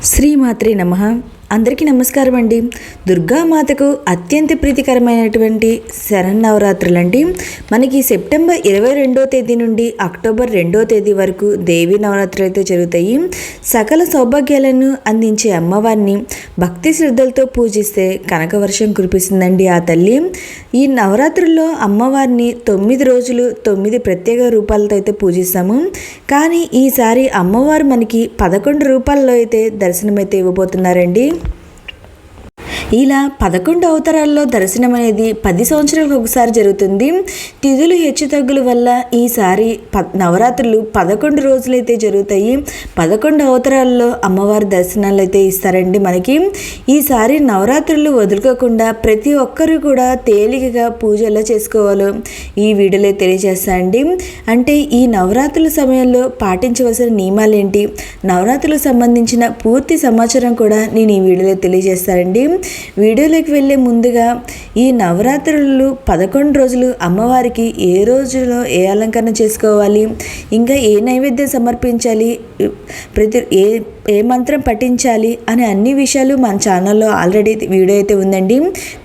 శ్రీమాత్రే నమః. అందరికీ నమస్కారం అండి. దుర్గామాతకు అత్యంత ప్రీతికరమైనటువంటి శరన్నవరాత్రులండి. మనకి సెప్టెంబర్ 22వ తేదీ నుండి అక్టోబర్ 2వ తేదీ వరకు దేవీ నవరాత్రులు అయితే జరుగుతాయి. సకల సౌభాగ్యాలను అందించే అమ్మవారిని భక్తి శ్రద్ధలతో పూజిస్తే కనకవర్షం కురిపిస్తుందండి ఆ తల్లి. ఈ నవరాత్రుల్లో అమ్మవారిని 9 రోజులు 9 ప్రత్యేక రూపాలతో అయితే పూజిస్తాము. కానీ ఈసారి అమ్మవారు మనకి 11 రూపాల్లో అయితే దర్శనమైతే ఇవ్వబోతున్నారండి. ఇలా 11 అవతారాల్లో దర్శనం అనేది 10 సంవత్సరాలకు ఒకసారి జరుగుతుంది. తిథులు హెచ్చుతగ్గుల వల్ల ఈసారి నవరాత్రులు 11 రోజులైతే జరుగుతాయి. 11 అవతారాల్లో అమ్మవారి దర్శనాలు అయితే ఇస్తారండి మనకి. ఈసారి నవరాత్రులు వదులుకోకుండా ప్రతి ఒక్కరూ కూడా తేలికగా పూజ ఎలా చేసుకోవాలో ఈ వీడియోలో తెలియజేస్తానండి. అంటే ఈ నవరాత్రుల సమయంలో పాటించవలసిన నియమాలు ఏంటి, నవరాత్రులకు సంబంధించిన పూర్తి సమాచారం కూడా నేను ఈ వీడియోలో తెలియజేస్తానండి. వీడియోలోకి వెళ్ళే ముందుగా ఈ నవరాత్రులు 11 రోజులు అమ్మవారికి ఏ రోజులో ఏ అలంకరణ చేసుకోవాలి, ఇంకా ఏ నైవేద్యం సమర్పించాలి, ఏ మంత్రం పఠించాలి అనే అన్ని విషయాలు మన ఛానల్లో ఆల్రెడీ వీడియో అయితే ఉందండి.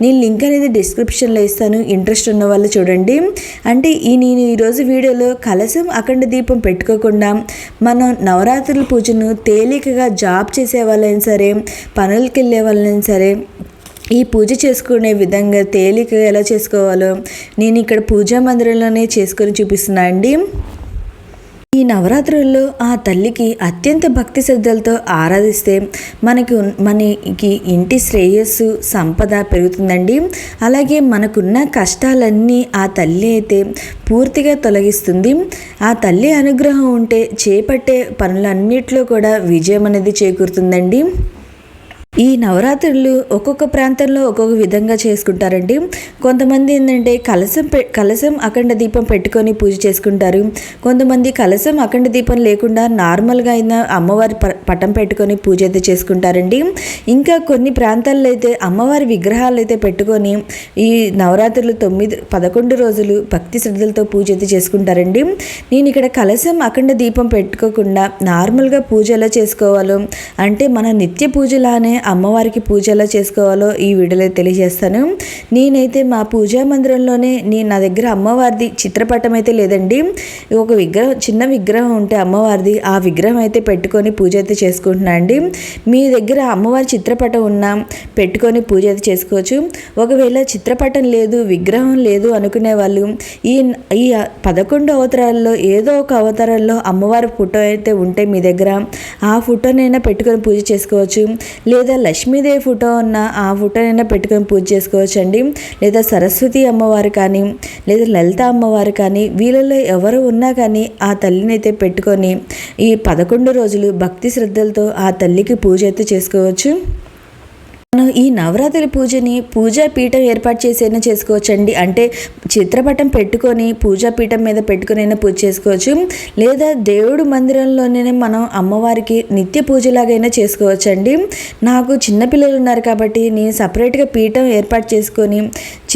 నేను లింక్ అనేది డిస్క్రిప్షన్లో ఇస్తాను, ఇంట్రెస్ట్ ఉన్న వాళ్ళు చూడండి. అంటే నేను ఈరోజు వీడియోలో కలశం అఖండ దీపం పెట్టుకోకుండా మనం నవరాత్రుల పూజను తేలికగా జాబ్ చేసే వాళ్ళైనా సరే, పనులకి వెళ్ళే వాళ్ళైనా సరే ఈ పూజ చేసుకునే విధంగా తేలికగా ఎలా చేసుకోవాలో నేను ఇక్కడ పూజా మందిరంలోనే చేసుకొని చూపిస్తున్నా అండి. ఈ నవరాత్రుల్లో ఆ తల్లికి అత్యంత భక్తి శ్రద్ధలతో ఆరాధిస్తే మనకి ఇంటి శ్రేయస్సు సంపద పెరుగుతుందండి. అలాగే మనకున్న కష్టాలన్నీ ఆ తల్లి అయితే పూర్తిగా తొలగిస్తుంది. ఆ తల్లి అనుగ్రహం ఉంటే చేపట్టే పనులన్నిట్లో కూడా విజయం అనేది చేకూరుతుందండి. ఈ నవరాత్రులు ఒక్కొక్క ప్రాంతంలో ఒక్కొక్క విధంగా చేసుకుంటారండి. కొంతమంది ఏంటంటే కలశం అఖండ దీపం పెట్టుకొని పూజ చేసుకుంటారు. కొంతమంది కలశం అఖండ దీపం లేకుండా నార్మల్గా అయినా అమ్మవారి పటం పెట్టుకొని పూజ అయితే చేసుకుంటారండి. ఇంకా కొన్ని ప్రాంతాల్లో అయితే అమ్మవారి విగ్రహాలు అయితే పెట్టుకొని ఈ నవరాత్రులు 11 రోజులు భక్తి శ్రద్ధలతో పూజ అయితే చేసుకుంటారండి. నేను ఇక్కడ కలశం అఖండ దీపం పెట్టుకోకుండా నార్మల్గా పూజ ఎలా చేసుకోవాలో, అంటే మన నిత్య పూజలానే అమ్మవారికి పూజ ఎలా చేసుకోవాలో ఈ వీడియోలో తెలియజేస్తాను. నేనైతే మా పూజా మందిరంలోనే నా దగ్గర అమ్మవారిది చిత్రపటం అయితే లేదండి. ఒక చిన్న విగ్రహం ఉంటే అమ్మవారిది, ఆ విగ్రహం అయితే పెట్టుకొని పూజ అయితే చేసుకుంటున్నా అండి. మీ దగ్గర అమ్మవారి చిత్రపటం ఉన్నా పెట్టుకొని పూజ అయితే చేసుకోవచ్చు. ఒకవేళ చిత్రపటం లేదు, విగ్రహం లేదు అనుకునే వాళ్ళు ఈ 11 అవతారాల్లో ఏదో ఒక అవతారాల్లో అమ్మవారి ఫోటో అయితే ఉంటే మీ దగ్గర ఆ ఫోటోనైనా పెట్టుకొని పూజ చేసుకోవచ్చు. లేదా లక్ష్మీదేవి ఫోటో ఉన్న ఆ ఫోటోనైనా పెట్టుకొని పూజ చేసుకోవచ్చు అండి. లేదా సరస్వతి అమ్మవారు కానీ, లేదా లలిత అమ్మవారు కానీ, వీళ్ళలో ఎవరు ఉన్నా కానీ ఆ తల్లిని అయితే పెట్టుకొని ఈ 11 రోజులు భక్తి శ్రద్ధలతో ఆ తల్లికి పూజ అయితే చేసుకోవచ్చు. మనం ఈ నవరాత్రి పూజని పూజా పీఠం ఏర్పాటు చేసైనా చేసుకోవచ్చండి. అంటే చిత్రపటం పెట్టుకొని పూజా పీఠం మీద పెట్టుకునైనా పూజ చేసుకోవచ్చు. లేదా దేవుడు మందిరంలోనే మనం అమ్మవారికి నిత్య పూజలాగైనా చేసుకోవచ్చండి. నాకు చిన్నపిల్లలు ఉన్నారు కాబట్టి నేను సపరేట్గా పీఠం ఏర్పాటు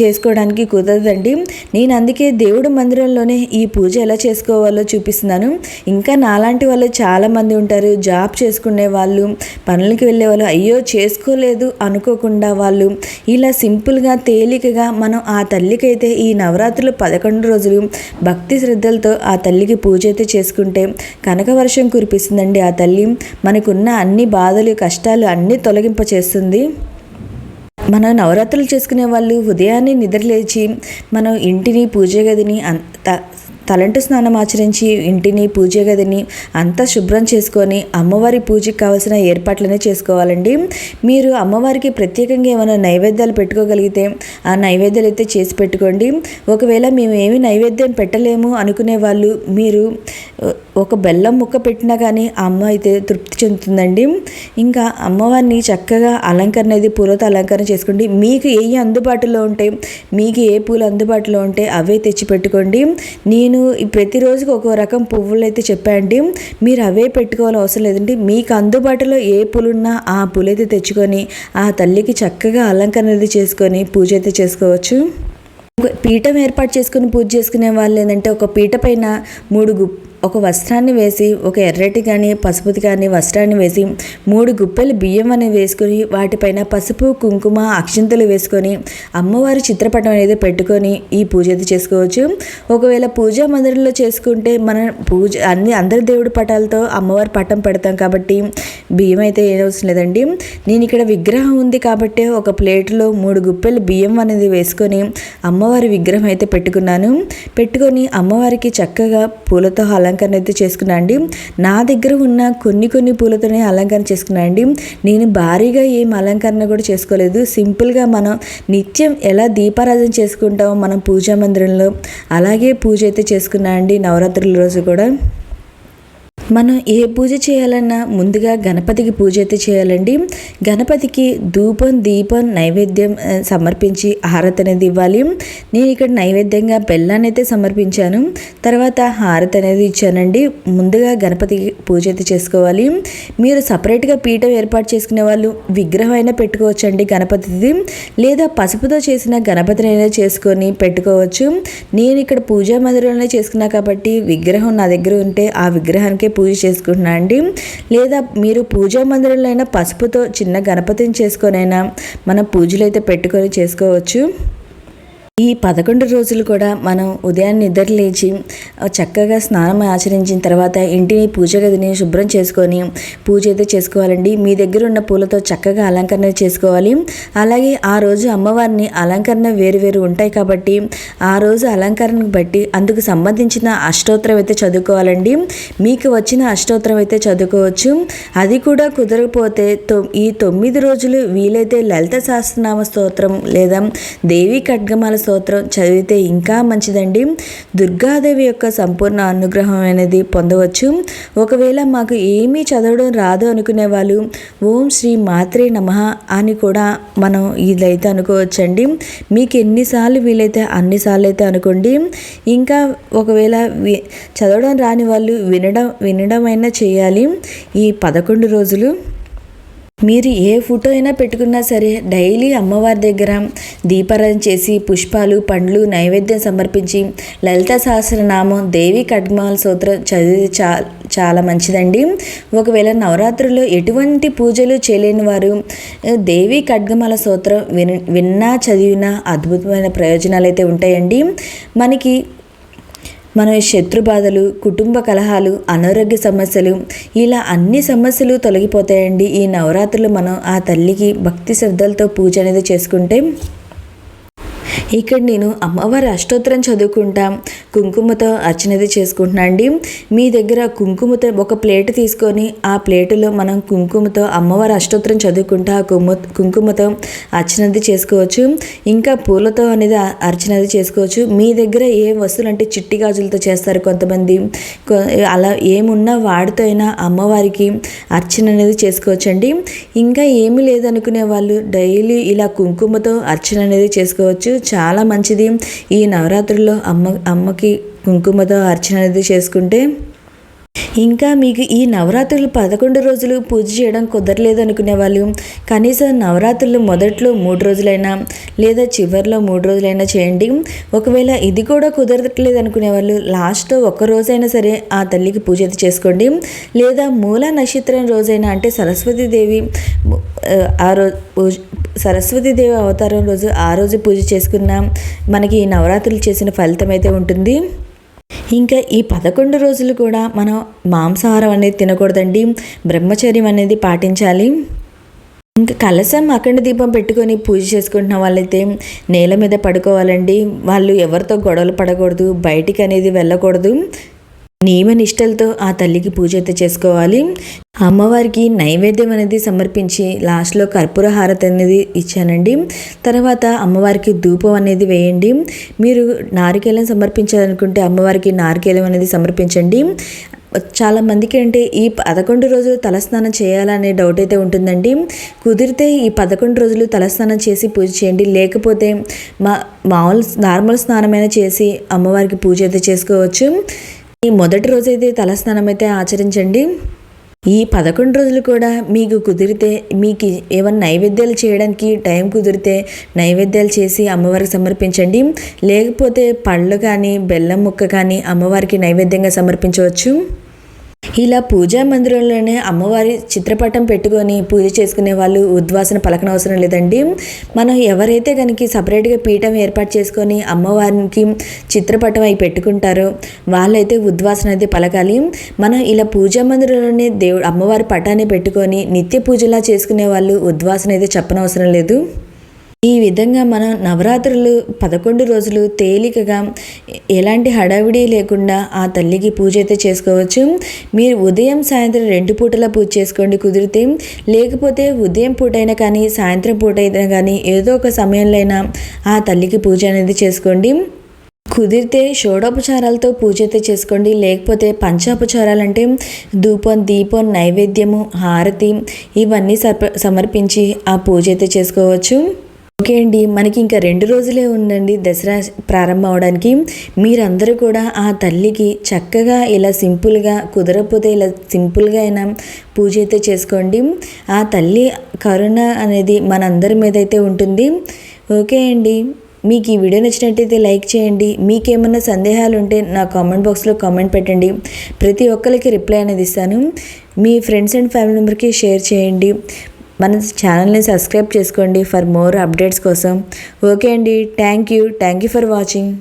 చేసుకోవడానికి కుదరదండి. నేను అందుకే దేవుడు మందిరంలోనే ఈ పూజ ఎలా చేసుకోవాలో చూపిస్తున్నాను. ఇంకా నాలాంటి వాళ్ళు చాలామంది ఉంటారు, జాబ్ చేసుకునే వాళ్ళు, పనులకి వెళ్ళే వాళ్ళు, అయ్యో చేసుకోలేదు అనుకోకుండా వాళ్ళు ఇలా సింపుల్గా తేలికగా మనం ఆ తల్లికైతే ఈ నవరాత్రులు 11 రోజులు భక్తి శ్రద్ధలతో ఆ తల్లికి పూజ అయితే చేసుకుంటే కనకవర్షం కురిపిస్తుందండి. ఆ తల్లి మనకున్న అన్ని బాధలు కష్టాలు అన్నీ తొలగింప చేస్తుంది. మనం నవరాత్రులు చేసుకునే వాళ్ళు ఉదయాన్నే నిద్రలేచి మనం ఇంటిని పూజ గదిని తలంటు స్నానం ఆచరించి ఇంటిని పూజ గదిని అంతా శుభ్రం చేసుకొని అమ్మవారి పూజకి కావాల్సిన ఏర్పాట్లనే చేసుకోవాలండి. మీరు అమ్మవారికి ప్రత్యేకంగా ఏమైనా నైవేద్యాలు పెట్టుకోగలిగితే ఆ నైవేద్యాలు అయితే చేసి పెట్టుకోండి. ఒకవేళ మేము ఏమి నైవేద్యం పెట్టలేము అనుకునే వాళ్ళు మీరు ఒక బెల్లం ముక్క పెట్టినా కానీ అమ్మ అయితే తృప్తి చెందుతుందండి. ఇంకా అమ్మవారిని చక్కగా అలంకరణ అనేది పూలతో అలంకరణ చేసుకోండి. మీకు ఏ అందుబాటులో ఉంటే, మీకు ఏ పూలు అందుబాటులో ఉంటే అవే తెచ్చి పెట్టుకోండి. నేను ప్రతిరోజుకి ఒక్కో రకం పువ్వులు అయితే చెప్పండి, మీరు అవే పెట్టుకోవాలని అవసరం లేదండి. మీకు అందుబాటులో ఏ పూలున్నా ఆ పూలు అయితే తెచ్చుకొని ఆ తల్లికి చక్కగా అలంకరణ అనేది చేసుకొని పూజ అయితే చేసుకోవచ్చు. పీఠం ఏర్పాటు చేసుకుని పూజ చేసుకునే వాళ్ళు ఏంటంటే ఒక పీట పైన ఒక వస్త్రాన్ని వేసి, ఒక ఎర్రటి కానీ పసుపుది కానీ వస్త్రాన్ని వేసి 3 గుప్పెలు బియ్యం అనేవి వేసుకొని వాటిపైన పసుపు కుంకుమ అక్షింతలు వేసుకొని అమ్మవారి చిత్రపటం అనేది పెట్టుకొని ఈ పూజ అయితే చేసుకోవచ్చు. ఒకవేళ పూజా మందిరంలో చేసుకుంటే మన పూజ అందరి దేవుడి పటాలతో అమ్మవారి పటం పెడతాం కాబట్టి బియ్యం అయితే ఏమవసరం లేదండి. నేను ఇక్కడ విగ్రహం ఉంది కాబట్టి ఒక ప్లేట్లో 3 గుప్పెలు బియ్యం అనేది వేసుకొని అమ్మవారి విగ్రహం అయితే పెట్టుకొని అమ్మవారికి చక్కగా పూలతో అలంకరణ అయితే చేసుకున్నా అండి. నా దగ్గర ఉన్న కొన్ని పూలతోనే అలంకరణ చేసుకున్నా అండి. నేను భారీగా ఏం అలంకరణ కూడా చేసుకోలేదు. సింపుల్గా మనం నిత్యం ఎలా దీపారాధన చేసుకుంటామో మనం పూజా మందిరంలో అలాగే పూజ అయితే చేసుకున్నా అండి. నవరాత్రుల రోజు కూడా మనం ఏ పూజ చేయాలన్నా ముందుగా గణపతికి పూజ అయితే చేయాలండి. గణపతికి ధూపం దీపం నైవేద్యం సమర్పించి హారతి అనేది ఇవ్వాలి. నేను ఇక్కడ నైవేద్యంగా బెల్లాన్ని అయితే సమర్పించాను. తర్వాత హారతి అనేది ఇచ్చానండి. ముందుగా గణపతికి పూజ అయితే చేసుకోవాలి. మీరు సపరేట్గా పీఠం ఏర్పాటు చేసుకునే వాళ్ళు విగ్రహం అయినా పెట్టుకోవచ్చండి గణపతిది, లేదా పసుపుతో చేసిన గణపతిని అయినా చేసుకొని పెట్టుకోవచ్చు. నేను ఇక్కడ పూజా మందిరంలోనే చేసుకున్నా కాబట్టి విగ్రహం నా దగ్గర ఉంటే ఆ విగ్రహానికే పూజ చేసుకుంటున్నా అండి. లేదా మీరు పూజా మందిరంలో అయినా పసుపుతో చిన్న గణపతిని చేసుకొనైనా మనం పూజలు అయితే పెట్టుకొని చేసుకోవచ్చు. ఈ 11 రోజులు కూడా మనం ఉదయాన్నే నిద్ర లేచి చక్కగా స్నానం ఆచరించిన తర్వాత ఇంటిని పూజ గదిని శుభ్రం చేసుకొని పూజ అయితే చేసుకోవాలండి. మీ దగ్గర ఉన్న పూలతో చక్కగా అలంకరణ చేసుకోవాలి. అలాగే ఆ రోజు అమ్మవారిని అలంకరణ వేరు ఉంటాయి కాబట్టి ఆ రోజు అలంకరణకు బట్టి అందుకు సంబంధించిన అష్టోత్తరం అయితే చదువుకోవాలండి. మీకు వచ్చిన అష్టోత్తరం అయితే చదువుకోవచ్చు. అది కూడా కుదరకపోతే ఈ 9 రోజులు వీలైతే లలిత సహస్రనామ స్తోత్రం లేదా దేవి ఖడ్గమాల స్తోత్రం చదివితే ఇంకా మంచిదండి. దుర్గాదేవి యొక్క సంపూర్ణ అనుగ్రహం అనేది పొందవచ్చు. ఒకవేళ మాకు ఏమీ చదవడం రాదు అనుకునే వాళ్ళు ఓం శ్రీ మాత్రే నమః అని కూడా మనం ఇదైతే అనుకోవచ్చండి. మీకు ఎన్నిసార్లు వీలైతే అన్నిసార్లు అయితే అనుకోండి. ఇంకా ఒకవేళ చదవడం రాని వాళ్ళు వినడం అయినా చేయాలి. ఈ 11 రోజులు మీరు ఏ ఫోటో అయినా పెట్టుకున్నా సరే డైలీ అమ్మవారి దగ్గర దీపారాధన చేసి పుష్పాలు పండ్లు నైవేద్యం సమర్పించి లలిత సహస్రనామం దేవి ఖడ్గమాల స్తోత్రం చదివి చాలా మంచిదండి. ఒకవేళ నవరాత్రుల్లో ఎటువంటి పూజలు చేయలేని వారు దేవి ఖడ్గమాల స్తోత్రం విన్నా చదివినా అద్భుతమైన ప్రయోజనాలు అయితే ఉంటాయండి. మన శత్రు బాధలు, కుటుంబ కలహాలు, అనారోగ్య సమస్యలు ఇలా అన్ని సమస్యలు తొలగిపోతాయండి. ఈ నవరాత్రులు మనం ఆ తల్లికి భక్తి శ్రద్ధలతో పూజ అనేది చేసుకుంటే. ఇక్కడ నేను అమ్మవారి అష్టోత్తరం చదువుకుంటా కుంకుమతో అర్చనది చేసుకుంటున్నా అండి. మీ దగ్గర కుంకుమతో ఒక ప్లేట్ తీసుకొని ఆ ప్లేటులో మనం కుంకుమతో అమ్మవారి అష్టోత్తరం చదువుకుంటా కుంకుమతో అర్చనది చేసుకోవచ్చు. ఇంకా పూలతో అనేది అర్చనది చేసుకోవచ్చు. మీ దగ్గర ఏ వస్తువులు అంటే చిట్టి గాజులతో చేస్తారు కొంతమంది, అలా ఏమున్నా వాడితో అయినా అమ్మవారికి అర్చన అనేది చేసుకోవచ్చండి. ఇంకా ఏమీ లేదనుకునే వాళ్ళు డైలీ ఇలా కుంకుమతో అర్చన అనేది చేసుకోవచ్చు. చాలా మంచిది. ఈ నవరాత్రుల్లో అమ్మకి కుంకుమతో అర్చన అనేది చేసుకుంటే. ఇంకా మీకు ఈ నవరాత్రులు 11 రోజులు పూజ చేయడం కుదరలేదు అనుకునే వాళ్ళు కనీసం నవరాత్రులు మొదట్లో 3 రోజులైనా లేదా చివరిలో 3 రోజులైనా చేయండి. ఒకవేళ ఇది కూడా కుదరట్లేదు అనుకునే వాళ్ళు లాస్ట్లో 1 రోజైనా సరే ఆ తల్లికి పూజ అయితే చేసుకోండి. లేదా మూల నక్షత్రం రోజైనా అంటే సరస్వతీదేవి సరస్వతీదేవి అవతారం రోజు ఆ రోజు పూజ చేసుకున్న మనకి ఈ నవరాత్రులు చేసిన ఫలితం అయితే ఉంటుంది. ఇంకా ఈ 11 రోజులు కూడా మనం మాంసాహారం అనేది తినకూడదండి. బ్రహ్మచర్యం అనేది పాటించాలి. ఇంకా కలశం అఖండ దీపం పెట్టుకొని పూజ చేసుకుంటున్న వాళ్ళైతే నేల మీద పడుకోవాలండి. వాళ్ళు ఎవరితో గొడవలు పడకూడదు, బయటికి అనేది వెళ్ళకూడదు. నియమ నిష్టలతో ఆ తల్లికి పూజ అయితే చేసుకోవాలి. అమ్మవారికి నైవేద్యం అనేది సమర్పించి లాస్ట్లో కర్పూర హారతి అనేది ఇచ్చానండి. తర్వాత అమ్మవారికి ధూపం అనేది వేయండి. మీరు నారికేలం సమర్పించాలనుకుంటే అమ్మవారికి నారికేలం అనేది సమర్పించండి. చాలామందికి అంటే ఈ 11 రోజులు తలస్నానం చేయాలనే డౌట్ అయితే ఉంటుందండి. కుదిరితే ఈ 11 రోజులు తలస్నానం చేసి పూజ చేయండి. లేకపోతే నార్మల్ స్నానమైనా చేసి అమ్మవారికి పూజ అయితే చేసుకోవచ్చు. ఈ మొదటి రోజైతే తలస్నానం అయితే ఆచరించండి. ఈ 11 రోజులు కూడా మీకు కుదిరితే, మీకు ఏమైనా నైవేద్యాలు చేయడానికి టైం కుదిరితే నైవేద్యాలు చేసి అమ్మవారికి సమర్పించండి. లేకపోతే పళ్ళు కానీ బెల్లం ముక్క కానీ అమ్మవారికి నైవేద్యంగా సమర్పించవచ్చు. ఇలా పూజా మందిరంలోనే అమ్మవారి చిత్రపటం పెట్టుకొని పూజ చేసుకునే వాళ్ళు ఉద్వాసన పలకనవసరం లేదండి. మనం ఎవరైతే కనుక సపరేట్గా పీఠం ఏర్పాటు చేసుకొని అమ్మవారికి చిత్రపటం అవి పెట్టుకుంటారో వాళ్ళైతే ఉద్వాసన అయితే పలకాలి. మనం ఇలా పూజా మందిరంలోనే అమ్మవారి పటాన్ని పెట్టుకొని నిత్య పూజలా చేసుకునే వాళ్ళు ఉద్వాసన అయితే చెప్పనవసరం లేదు. ఈ విధంగా మనం నవరాత్రులు 11 రోజులు తేలికగా ఎలాంటి హడావిడి లేకుండా ఆ తల్లికి పూజ అయితే చేసుకోవచ్చు. మీరు ఉదయం సాయంత్రం 2 పూటలా పూజ చేసుకోండి కుదిరితే. లేకపోతే ఉదయం పూట అయినా కానీ సాయంత్రం పూట అయినా కానీ ఏదో ఒక సమయంలో అయినా ఆ తల్లికి పూజ అనేది చేసుకోండి. కుదిరితే షోడోపచారాలతో పూజ అయితే చేసుకోండి. లేకపోతే పంచాపచారాలు అంటే ధూపం, దీపం, నైవేద్యము, హారతి ఇవన్నీ సమర్పించి ఆ పూజ అయితే చేసుకోవచ్చు. ఓకే అండి, మనకి ఇంకా 2 రోజులే ఉందండి దసరా ప్రారంభం అవడానికి. మీరందరూ కూడా ఆ తల్లికి చక్కగా ఇలా సింపుల్గా, కుదరకపోతే ఇలా సింపుల్గా అయినా పూజ అయితే చేసుకోండి. ఆ తల్లి కరుణ అనేది మనందరి మీద అయితే ఉంటుంది. ఓకే అండి, మీకు ఈ వీడియో నచ్చినట్టయితే లైక్ చేయండి. మీకేమన్నా సందేహాలు ఉంటే నా కామెంట్ బాక్స్లో కామెంట్ పెట్టండి. ప్రతి ఒక్కరికి రిప్లై అనేది ఇస్తాను. మీ ఫ్రెండ్స్ అండ్ ఫ్యామిలీ మెంబర్కి షేర్ చేయండి. మన ఛానల్ని సబ్స్క్రైబ్ చేసుకోండి ఫర్ మోర్ అప్డేట్స్ కోసం. ఓకే అండి, థ్యాంక్ యూ ఫర్ వాచింగ్.